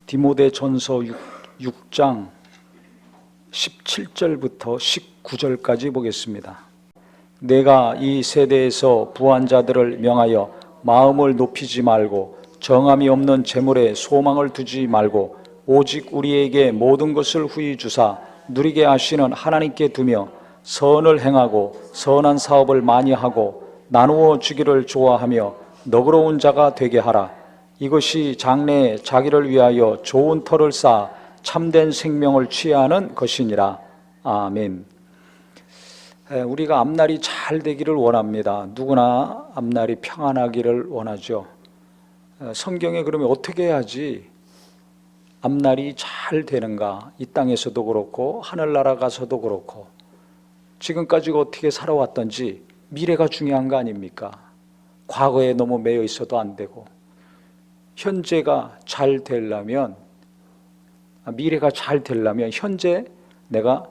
디모데전서 6장 17절부터 19절까지 보겠습니다. 내가 이 세대에서 부한 자들을 명하여 마음을 높이지 말고 정함이 없는 재물에 소망을 두지 말고 오직 우리에게 모든 것을 후히 주사 누리게 하시는 하나님께 두며 선을 행하고 선한 사업을 많이 하고 나누어 주기를 좋아하며 너그러운 자가 되게 하라. 이것이 장래에 자기를 위하여 좋은 터를 쌓아 참된 생명을 취하는 것이니라. 아멘. 우리가 앞날이 잘 되기를 원합니다. 누구나 앞날이 평안하기를 원하죠. 성경에 그러면 어떻게 해야지 앞날이 잘 되는가? 이 땅에서도 그렇고 하늘나라 가서도 그렇고 지금까지 어떻게 살아왔던지 미래가 중요한 거 아닙니까? 과거에 너무 매여 있어도 안 되고 현재가 잘 되려면, 미래가 잘 되려면 현재 내가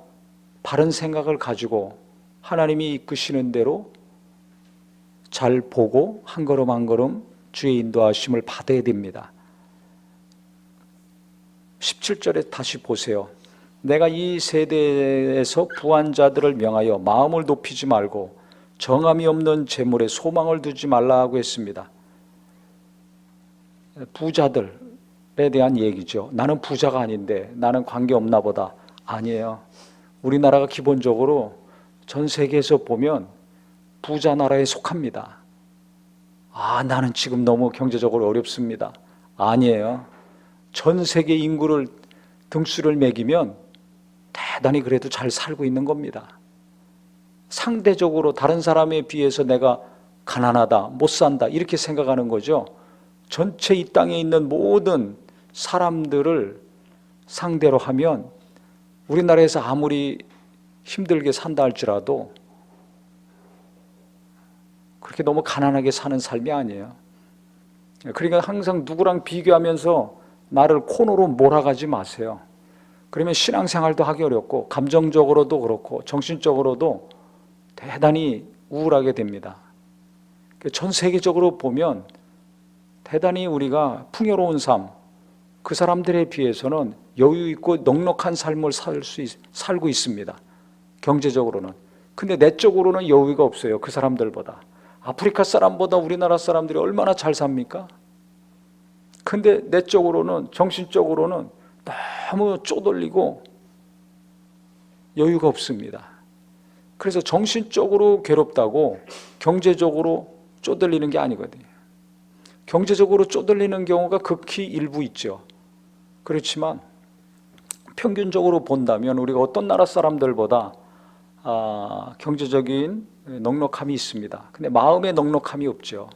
바른 생각을 가지고 하나님이 이끄시는 대로 잘 보고 한 걸음 한 걸음 주의 인도하심을 받아야 됩니다. 17절에 다시 보세요. 내가 이 세대에서 부한 자들을 명하여 마음을 높이지 말고 정함이 없는 재물에 소망을 두지 말라 하고 했습니다. 부자들에 대한 얘기죠. 나는 부자가 아닌데 나는 관계없나 보다. 아니에요. 우리나라가 기본적으로 전 세계에서 보면 부자 나라에 속합니다. 나는 지금 너무 경제적으로 어렵습니다. 아니에요. 전 세계 인구를 등수를 매기면 대단히 그래도 잘 살고 있는 겁니다. 상대적으로 다른 사람에 비해서 내가 가난하다, 못 산다 이렇게 생각하는 거죠. 전체 이 땅에 있는 모든 사람들을 상대로 하면 우리나라에서 아무리 힘들게 산다 할지라도 그렇게 너무 가난하게 사는 삶이 아니에요. 그러니까 항상 누구랑 비교하면서 나를 코너로 몰아가지 마세요. 그러면 신앙생활도 하기 어렵고 감정적으로도 그렇고 정신적으로도 대단히 우울하게 됩니다. 전 세계적으로 보면 대단히 우리가 풍요로운 삶, 그 사람들에 비해서는 여유 있고 넉넉한 삶을 살고 있습니다. 경제적으로는. 근데 내적으로는 여유가 없어요. 그 사람들보다. 아프리카 사람보다 우리나라 사람들이 얼마나 잘 삽니까? 근데 내적으로는, 정신적으로는 너무 쪼들리고 여유가 없습니다. 그래서 정신적으로 괴롭다고 경제적으로 쪼들리는 게 아니거든요. 경제적으로 쪼들리는 경우가 극히 일부 있죠. 그렇지만 평균적으로 본다면 우리가 어떤 나라 사람들보다 경제적인 넉넉함이 있습니다. 근데 마음의 넉넉함이 없죠.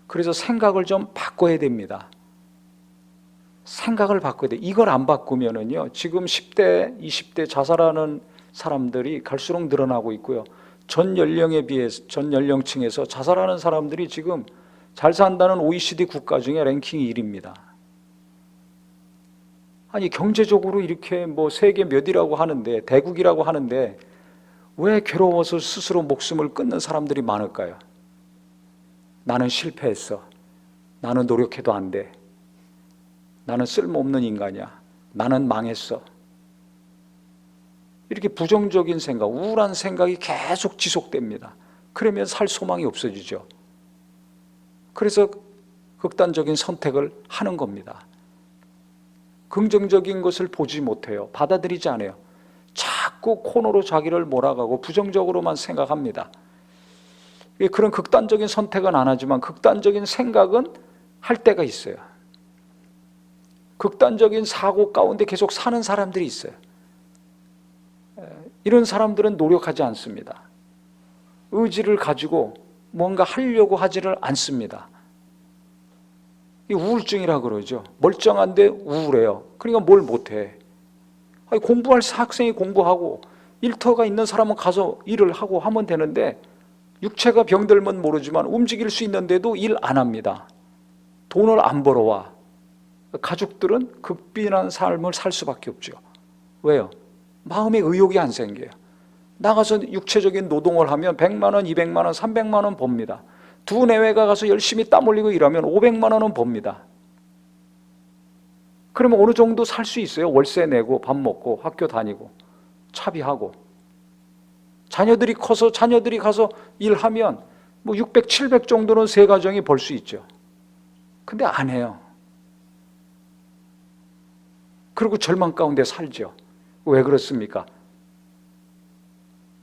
그래서 생각을 좀 바꿔야 됩니다. 생각을 바꿔야 돼요. 이걸 안 바꾸면은요, 지금 10대, 20대 자살하는 사람들이 갈수록 늘어나고 있고요. 전 연령에 비해서, 전 연령층에서 자살하는 사람들이 지금 잘 산다는 OECD 국가 중에 랭킹 1위입니다. 아니, 경제적으로 이렇게 뭐 세계 몇이라고 하는데, 대국이라고 하는데, 왜 괴로워서 스스로 목숨을 끊는 사람들이 많을까요? 나는 실패했어. 나는 노력해도 안 돼. 나는 쓸모없는 인간이야. 나는 망했어. 이렇게 부정적인 생각, 우울한 생각이 계속 지속됩니다. 그러면 살 소망이 없어지죠. 그래서 극단적인 선택을 하는 겁니다. 긍정적인 것을 보지 못해요. 받아들이지 않아요. 자꾸 코너로 자기를 몰아가고 부정적으로만 생각합니다. 그런 극단적인 선택은 안 하지만 극단적인 생각은 할 때가 있어요. 극단적인 사고 가운데 계속 사는 사람들이 있어요. 이런 사람들은 노력하지 않습니다. 의지를 가지고 뭔가 하려고 하지를 않습니다. 이 우울증이라 그러죠. 멀쩡한데 우울해요. 그러니까 뭘 못해. 공부할 학생이 공부하고 일터가 있는 사람은 가서 일을 하고 하면 되는데 육체가 병들면 모르지만 움직일 수 있는데도 일 안 합니다. 돈을 안 벌어와. 가족들은 극빈한 삶을 살 수밖에 없죠. 왜요? 마음의 의욕이 안 생겨요. 나가서 육체적인 노동을 하면 100만 원, 200만 원, 300만 원 법니다. 두 내외가 가서 열심히 땀 흘리고 일하면 500만 원은 법니다. 그러면 어느 정도 살 수 있어요. 월세 내고 밥 먹고 학교 다니고 차비하고. 자녀들이 커서 자녀들이 가서 일하면 뭐 600, 700 정도는 세 가정이 벌 수 있죠. 근데 안 해요. 그리고 절망 가운데 살죠. 왜 그렇습니까?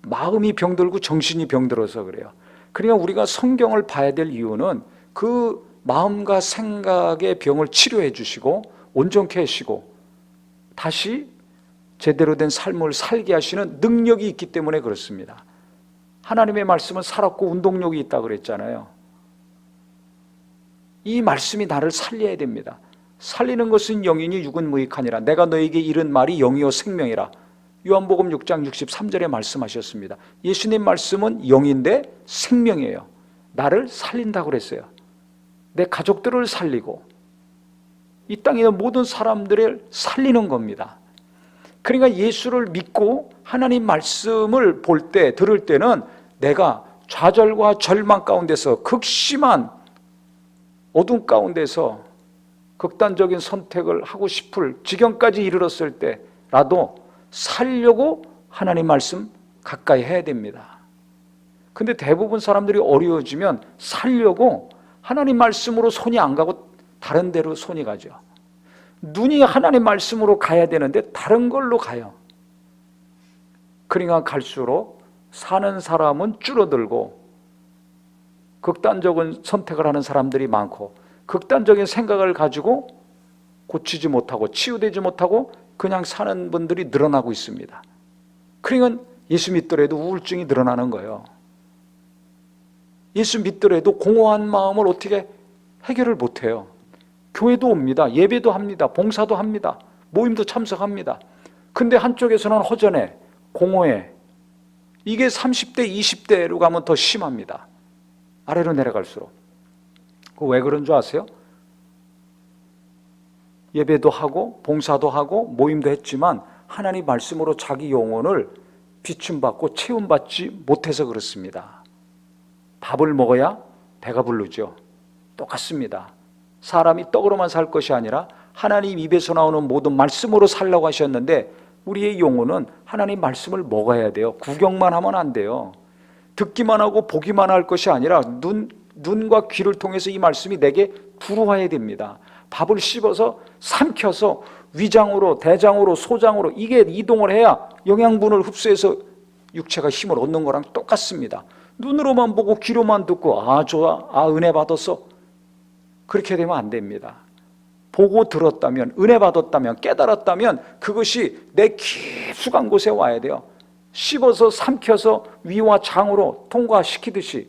마음이 병들고 정신이 병들어서 그래요. 그러니까 우리가 성경을 봐야 될 이유는 그 마음과 생각의 병을 치료해 주시고 온전케 하시고 다시 제대로 된 삶을 살게 하시는 능력이 있기 때문에 그렇습니다. 하나님의 말씀은 살았고 운동력이 있다고 그랬잖아요. 이 말씀이 나를 살려야 됩니다. 살리는 것은 영이니 육은 무익하니라. 내가 너에게 이른 말이 영이요 생명이라. 요한복음 6장 63절에 말씀하셨습니다. 예수님 말씀은 영인데 생명이에요. 나를 살린다고 그랬어요. 내 가족들을 살리고 이 땅에 있는 모든 사람들을 살리는 겁니다. 그러니까 예수를 믿고 하나님 말씀을 볼 때, 들을 때는 내가 좌절과 절망 가운데서 극심한 어둠 가운데서 극단적인 선택을 하고 싶을 지경까지 이르렀을 때라도 살려고 하나님 말씀 가까이 해야 됩니다. 근데 대부분 사람들이 어려워지면 살려고 하나님 말씀으로 손이 안 가고 다른 데로 손이 가죠. 눈이 하나님 말씀으로 가야 되는데 다른 걸로 가요. 그러니까 갈수록 사는 사람은 줄어들고 극단적인 선택을 하는 사람들이 많고 극단적인 생각을 가지고 고치지 못하고 치유되지 못하고 그냥 사는 분들이 늘어나고 있습니다. 그러니까 예수 믿더라도 우울증이 늘어나는 거예요. 예수 믿더라도 공허한 마음을 어떻게 해결을 못해요. 교회도 옵니다. 예배도 합니다. 봉사도 합니다. 모임도 참석합니다. 근데 한쪽에서는 허전해, 공허해. 이게 30대, 20대로 가면 더 심합니다. 아래로 내려갈수록. 왜 그런 줄 아세요? 예배도 하고 봉사도 하고 모임도 했지만 하나님 말씀으로 자기 영혼을 비춤받고 채움받지 못해서 그렇습니다. 밥을 먹어야 배가 부르죠. 똑같습니다. 사람이 떡으로만 살 것이 아니라 하나님 입에서 나오는 모든 말씀으로 살라고 하셨는데 우리의 영혼은 하나님 말씀을 먹어야 돼요. 구경만 하면 안 돼요. 듣기만 하고 보기만 할 것이 아니라 눈과 귀를 통해서 이 말씀이 내게 들어와야 됩니다. 밥을 씹어서 삼켜서 위장으로, 대장으로, 소장으로 이게 이동을 해야 영양분을 흡수해서 육체가 힘을 얻는 거랑 똑같습니다. 눈으로만 보고 귀로만 듣고 아 좋아, 아 은혜 받았어, 그렇게 되면 안 됩니다. 보고 들었다면, 은혜 받았다면, 깨달았다면 그것이 내 깊숙한 곳에 와야 돼요. 씹어서 삼켜서 위와 장으로 통과시키듯이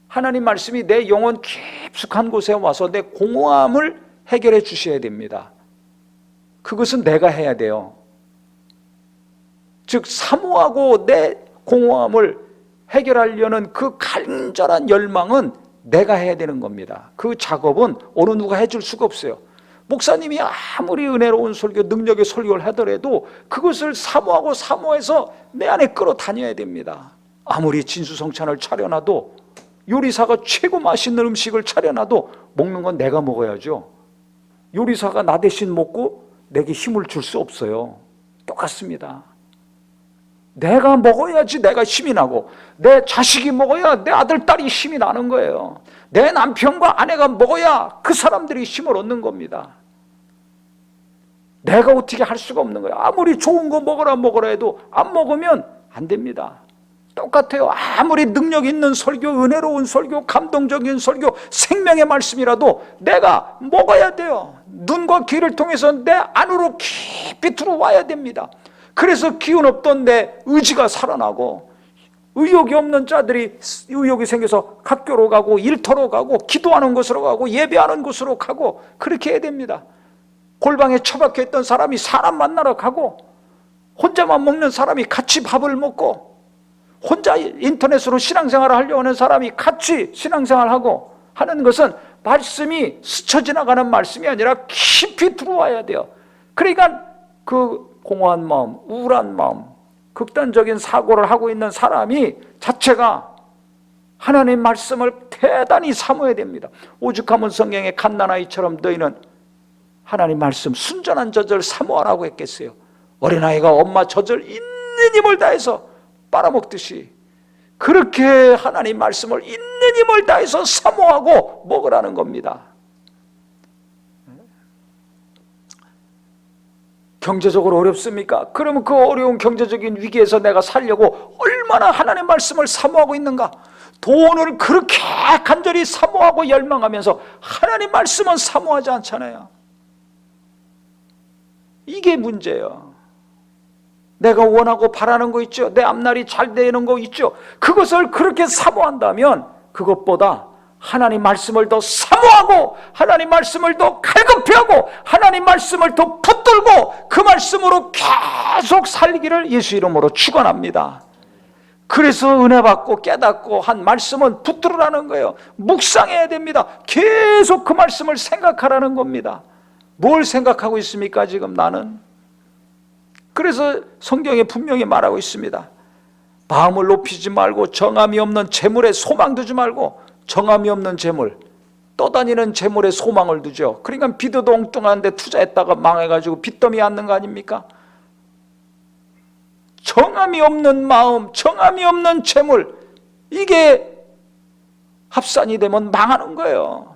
하나님 말씀이 내 영혼 깊숙한 곳에 와서 내 공허함을 해결해 주셔야 됩니다. 그것은 내가 해야 돼요. 즉 사모하고 내 공허함을 해결하려는 그 간절한 열망은 내가 해야 되는 겁니다. 그 작업은 어느 누가 해줄 수가 없어요. 목사님이 아무리 은혜로운 설교, 능력의 설교를 하더라도 그것을 사모하고 사모해서 내 안에 끌어다녀야 됩니다. 아무리 진수성찬을 차려놔도, 요리사가 최고 맛있는 음식을 차려놔도 먹는 건 내가 먹어야죠. 요리사가 나 대신 먹고 내게 힘을 줄 수 없어요. 똑같습니다. 내가 먹어야지 내가 힘이 나고, 내 자식이 먹어야 내 아들, 딸이 힘이 나는 거예요. 내 남편과 아내가 먹어야 그 사람들이 힘을 얻는 겁니다. 내가 어떻게 할 수가 없는 거예요. 아무리 좋은 거 먹으라 해도 안 먹으면 안 됩니다. 똑같아요. 아무리 능력 있는 설교, 은혜로운 설교, 감동적인 설교, 생명의 말씀이라도 내가 먹어야 돼요. 눈과 귀를 통해서 내 안으로 깊이 들어와야 됩니다. 그래서 기운 없던 내 의지가 살아나고, 의욕이 없는 자들이 의욕이 생겨서 학교로 가고 일터로 가고 기도하는 곳으로 가고 예배하는 곳으로 가고 그렇게 해야 됩니다. 골방에 처박혀 있던 사람이 사람 만나러 가고, 혼자만 먹는 사람이 같이 밥을 먹고, 혼자 인터넷으로 신앙생활을 하려고 하는 사람이 같이 신앙생활하고 하는 것은 말씀이 스쳐 지나가는 말씀이 아니라 깊이 들어와야 돼요. 그러니까 그 공허한 마음, 우울한 마음, 극단적인 사고를 하고 있는 사람이 자체가 하나님의 말씀을 대단히 사모해야 됩니다. 오죽하면 성경의 갓난아이처럼 너희는 하나님 말씀 순전한 젖을 사모하라고 했겠어요? 어린아이가 엄마 젖을 있는 힘을 다해서 빨아먹듯이 그렇게 하나님 말씀을 있는 힘을 다해서 사모하고 먹으라는 겁니다. 경제적으로 어렵습니까? 그러면 그 어려운 경제적인 위기에서 내가 살려고 얼마나 하나님 말씀을 사모하고 있는가? 돈을 그렇게 간절히 사모하고 열망하면서 하나님 말씀은 사모하지 않잖아요. 이게 문제예요. 내가 원하고 바라는 거 있죠. 내 앞날이 잘 되는 거 있죠. 그것을 그렇게 사모한다면 그것보다 하나님 말씀을 더 사모하고 하나님 말씀을 더 갈급해하고 하나님 말씀을 더 붙들고 그 말씀으로 계속 살기를 예수 이름으로 축원합니다. 그래서 은혜 받고 깨닫고 한 말씀은 붙들으라는 거예요. 묵상해야 됩니다. 계속 그 말씀을 생각하라는 겁니다. 뭘 생각하고 있습니까 지금 나는? 그래서 성경에 분명히 말하고 있습니다. 마음을 높이지 말고 정함이 없는 재물에 소망 두지 말고. 정함이 없는 재물, 떠다니는 재물에 소망을 두죠. 그러니까 비도도 엉뚱한 데 투자했다가 망해가지고 빚더미 앉는 거 아닙니까? 정함이 없는 마음, 정함이 없는 재물, 이게 합산이 되면 망하는 거예요.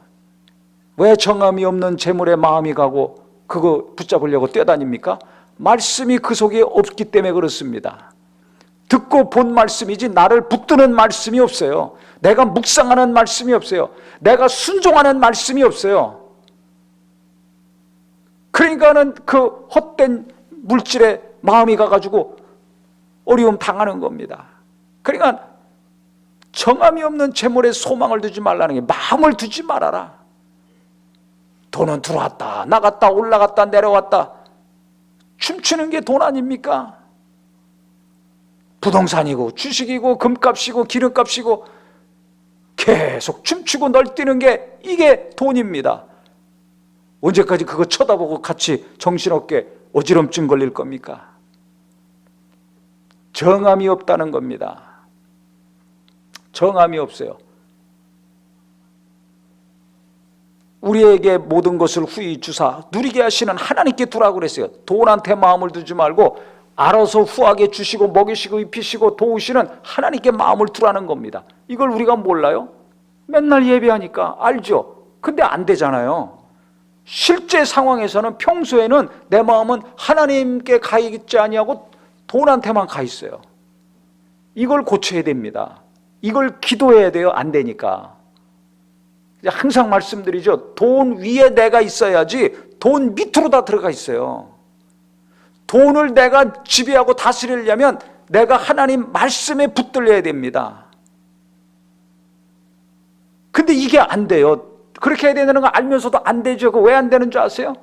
왜 정함이 없는 재물에 마음이 가고 그거 붙잡으려고 뛰어다닙니까? 말씀이 그 속에 없기 때문에 그렇습니다. 듣고 본 말씀이지 나를 붙드는 말씀이 없어요. 내가 묵상하는 말씀이 없어요. 내가 순종하는 말씀이 없어요. 그러니까는 그 헛된 물질에 마음이 가가지고 어려움 당하는 겁니다. 그러니까 정함이 없는 재물에 소망을 두지 말라는 게 마음을 두지 말아라. 돈은 들어왔다 나갔다 올라갔다 내려왔다. 춤추는 게 돈 아닙니까? 부동산이고 주식이고 금값이고 기름값이고 계속 춤추고 널뛰는 게 이게 돈입니다. 언제까지 그거 쳐다보고 같이 정신없게 어지럼증 걸릴 겁니까? 정함이 없다는 겁니다. 정함이 없어요. 우리에게 모든 것을 후히 주사 누리게 하시는 하나님께 두라고 그랬어요. 돈한테 마음을 두지 말고 알아서 후하게 주시고 먹이시고 입히시고 도우시는 하나님께 마음을 두라는 겁니다. 이걸 우리가 몰라요? 맨날 예배하니까 알죠. 근데 안 되잖아요. 실제 상황에서는 평소에는 내 마음은 하나님께 가 있지 아니하고 돈한테만 가 있어요. 이걸 고쳐야 됩니다. 이걸 기도해야 돼요. 안 되니까. 항상 말씀드리죠. 돈 위에 내가 있어야지 돈 밑으로 다 들어가 있어요. 돈을 내가 지배하고 다스리려면 내가 하나님 말씀에 붙들려야 됩니다. 근데 이게 안 돼요. 그렇게 해야 되는 거 알면서도 안 되죠. 왜 안 되는 줄 아세요?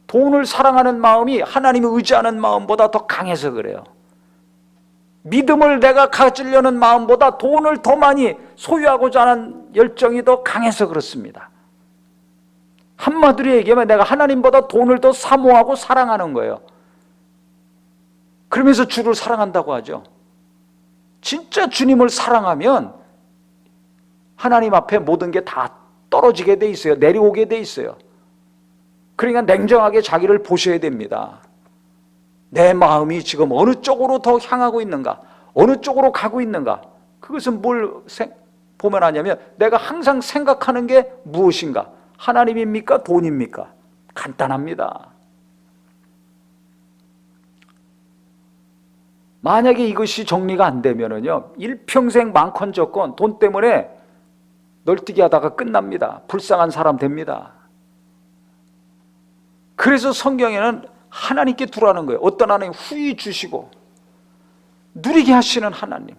돈을 사랑하는 마음이 하나님을 의지하는 마음보다 더 강해서 그래요. 믿음을 내가 가지려는 마음보다 돈을 더 많이 소유하고자 하는 열정이 더 강해서 그렇습니다. 한마디로 얘기하면 내가 하나님보다 돈을 더 사모하고 사랑하는 거예요. 그러면서 주를 사랑한다고 하죠. 진짜 주님을 사랑하면 하나님 앞에 모든 게 다 떨어지게 돼 있어요. 내려오게 돼 있어요. 그러니까 냉정하게 자기를 보셔야 됩니다. 내 마음이 지금 어느 쪽으로 더 향하고 있는가? 어느 쪽으로 가고 있는가? 그것은 뭘 보면 하냐면 내가 항상 생각하는 게 무엇인가? 하나님입니까? 돈입니까? 간단합니다. 만약에 이것이 정리가 안 되면은요, 일평생 많건적건 돈 때문에 널뛰기 하다가 끝납니다. 불쌍한 사람 됩니다. 그래서 성경에는 하나님께 두라는 거예요. 어떤 하나님 후히 주시고 누리게 하시는 하나님,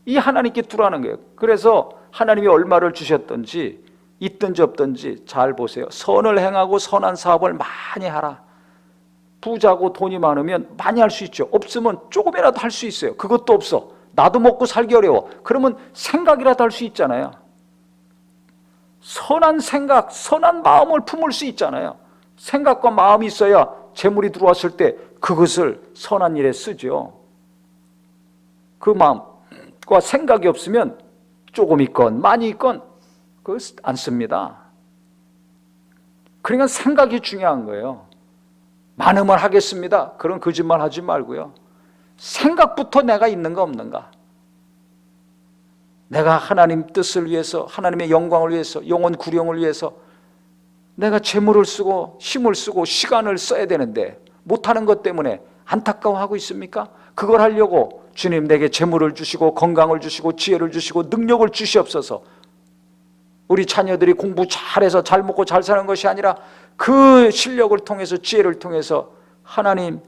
이 하나님께 두라는 거예요. 그래서 하나님이 얼마를 주셨든지 있든지 없든지 잘 보세요. 선을 행하고 선한 사업을 많이 하라. 부자고 돈이 많으면 많이 할 수 있죠. 없으면 조금이라도 할 수 있어요. 그것도 없어. 나도 먹고 살기 어려워. 그러면 생각이라도 할 수 있잖아요. 선한 생각, 선한 마음을 품을 수 있잖아요. 생각과 마음이 있어야 재물이 들어왔을 때 그것을 선한 일에 쓰죠. 그 마음과 생각이 없으면 조금 있건 많이 있건 그걸 안 씁니다. 그러니까 생각이 중요한 거예요. 많으면 하겠습니다. 그런 거짓말 하지 말고요. 생각부터 내가 있는가 없는가. 내가 하나님 뜻을 위해서, 하나님의 영광을 위해서, 영혼 구령을 위해서 내가 재물을 쓰고 힘을 쓰고 시간을 써야 되는데 못하는 것 때문에 안타까워하고 있습니까? 그걸 하려고 주님 내게 재물을 주시고 건강을 주시고 지혜를 주시고 능력을 주시옵소서. 우리 자녀들이 공부 잘해서 잘 먹고 잘 사는 것이 아니라 그 실력을 통해서 지혜를 통해서 하나님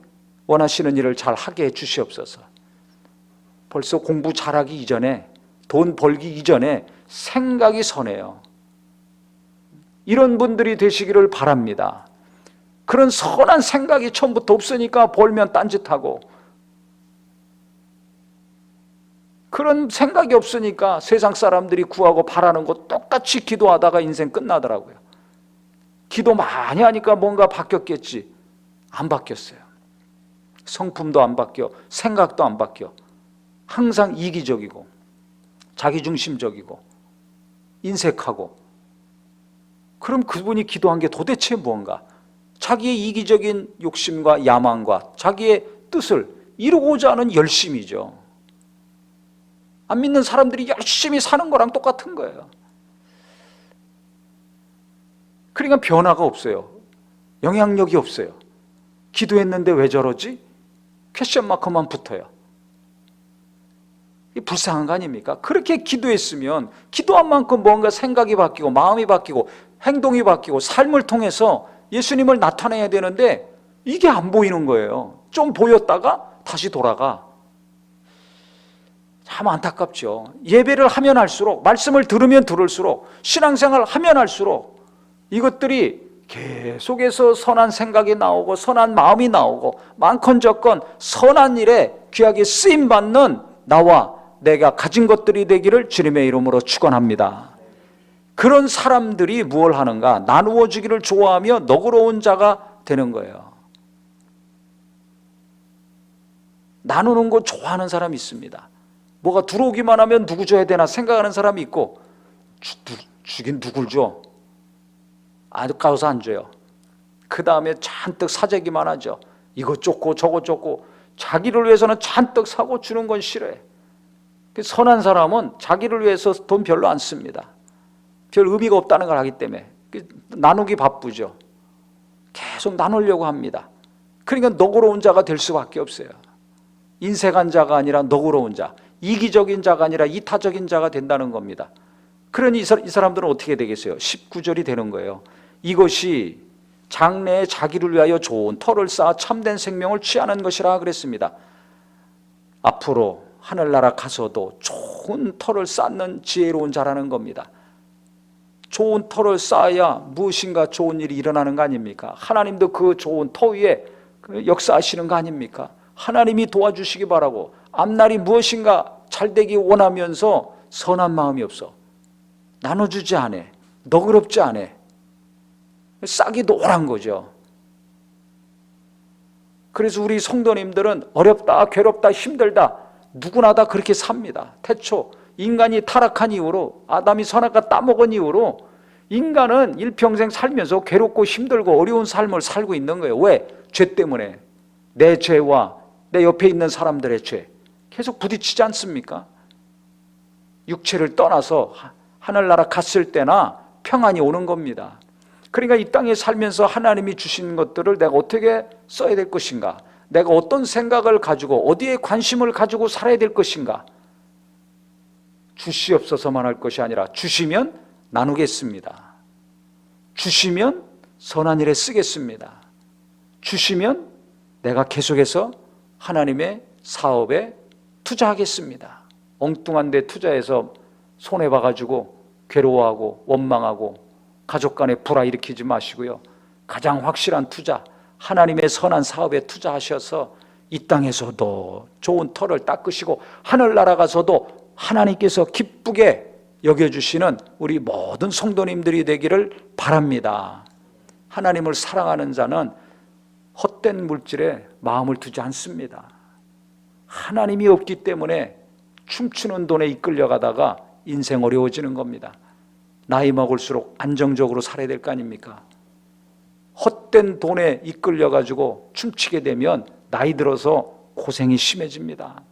원하시는 일을 잘 하게 해 주시옵소서. 벌써 공부 잘하기 이전에, 돈 벌기 이전에 생각이 선해요. 이런 분들이 되시기를 바랍니다. 그런 선한 생각이 처음부터 없으니까 벌면 딴짓하고, 그런 생각이 없으니까 세상 사람들이 구하고 바라는 거 똑같이 기도하다가 인생 끝나더라고요. 기도 많이 하니까 뭔가 바뀌었겠지. 안 바뀌었어요. 성품도 안 바뀌어, 생각도 안 바뀌어. 항상 이기적이고 자기중심적이고 인색하고. 그럼 그분이 기도한 게 도대체 뭔가? 자기의 이기적인 욕심과 야망과 자기의 뜻을 이루고자 하는 열심이죠. 안 믿는 사람들이 열심히 사는 거랑 똑같은 거예요. 그러니까 변화가 없어요. 영향력이 없어요. 기도했는데 왜 저러지? 퀘스천 마크만 붙어요. 이 불쌍한 거 아닙니까? 그렇게 기도했으면 기도한 만큼 뭔가 생각이 바뀌고 마음이 바뀌고 행동이 바뀌고 삶을 통해서 예수님을 나타내야 되는데 이게 안 보이는 거예요. 좀 보였다가 다시 돌아가. 참 안타깝죠. 예배를 하면 할수록, 말씀을 들으면 들을수록, 신앙생활을 하면 할수록 이것들이 계속해서 선한 생각이 나오고 선한 마음이 나오고 많건적건 선한 일에 귀하게 쓰임받는 나와 내가 가진 것들이 되기를 주님의 이름으로 축원합니다. 그런 사람들이 무엇을 하는가? 나누어 주기를 좋아하며 너그러운 자가 되는 거예요. 나누는 거 좋아하는 사람이 있습니다. 뭐가 들어오기만 하면 누구 줘야 되나 생각하는 사람이 있고, 주긴 누굴 줘? 아까워서 안 줘요. 그 다음에 잔뜩 사재기만 하죠. 이거 쫓고 저거 쫓고. 자기를 위해서는 잔뜩 사고 주는 건 싫어해. 선한 사람은 자기를 위해서 돈 별로 안 씁니다. 별 의미가 없다는 걸 알기 때문에 나누기 바쁘죠. 계속 나누려고 합니다. 그러니까 너그러운 자가 될 수밖에 없어요. 인색한 자가 아니라 너그러운 자, 이기적인 자가 아니라 이타적인 자가 된다는 겁니다. 그러니 이 사람들은 어떻게 되겠어요? 19절이 되는 거예요. 이것이 장래에 자기를 위하여 좋은 터를 쌓아 참된 생명을 취하는 것이라 그랬습니다. 앞으로 하늘나라 가서도 좋은 터를 쌓는 지혜로운 자라는 겁니다. 좋은 터를 쌓아야 무엇인가 좋은 일이 일어나는 거 아닙니까? 하나님도 그 좋은 터 위에 역사하시는 거 아닙니까? 하나님이 도와주시기 바라고, 앞날이 무엇인가 잘되기 원하면서 선한 마음이 없어. 나눠주지 않아. 너그럽지 않아. 싹이 노란 거죠. 그래서 우리 성도님들은 어렵다, 괴롭다, 힘들다, 누구나 다 그렇게 삽니다. 태초 인간이 타락한 이후로, 아담이 선악과 따먹은 이후로 인간은 일평생 살면서 괴롭고 힘들고 어려운 삶을 살고 있는 거예요. 왜? 죄 때문에. 내 죄와 내 옆에 있는 사람들의 죄 계속 부딪히지 않습니까? 육체를 떠나서 하늘나라 갔을 때나 평안이 오는 겁니다. 그러니까 이 땅에 살면서 하나님이 주신 것들을 내가 어떻게 써야 될 것인가, 내가 어떤 생각을 가지고 어디에 관심을 가지고 살아야 될 것인가. 주시옵소서만 할 것이 아니라 주시면 나누겠습니다. 주시면 선한 일에 쓰겠습니다. 주시면 내가 계속해서 하나님의 사업에 투자하겠습니다. 엉뚱한 데 투자해서 손해봐가지고 괴로워하고 원망하고 가족 간에 불화 일으키지 마시고요. 가장 확실한 투자, 하나님의 선한 사업에 투자하셔서 이 땅에서도 좋은 터를 닦으시고 하늘나라 가서도 하나님께서 기쁘게 여겨주시는 우리 모든 성도님들이 되기를 바랍니다. 하나님을 사랑하는 자는 헛된 물질에 마음을 두지 않습니다. 하나님이 없기 때문에 춤추는 돈에 이끌려가다가 인생 어려워지는 겁니다. 나이 먹을수록 안정적으로 살아야 될 거 아닙니까? 헛된 돈에 이끌려 가지고 춤추게 되면 나이 들어서 고생이 심해집니다.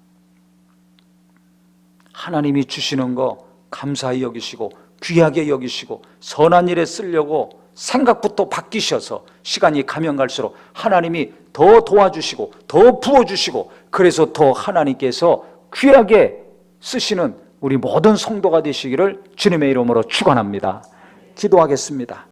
하나님이 주시는 거 감사히 여기시고 귀하게 여기시고 선한 일에 쓰려고 생각부터 바뀌셔서 시간이 가면 갈수록 하나님이 더 도와주시고 더 부어주시고 그래서 더 하나님께서 귀하게 쓰시는 우리 모든 성도가 되시기를 주님의 이름으로 축원합니다. 기도하겠습니다.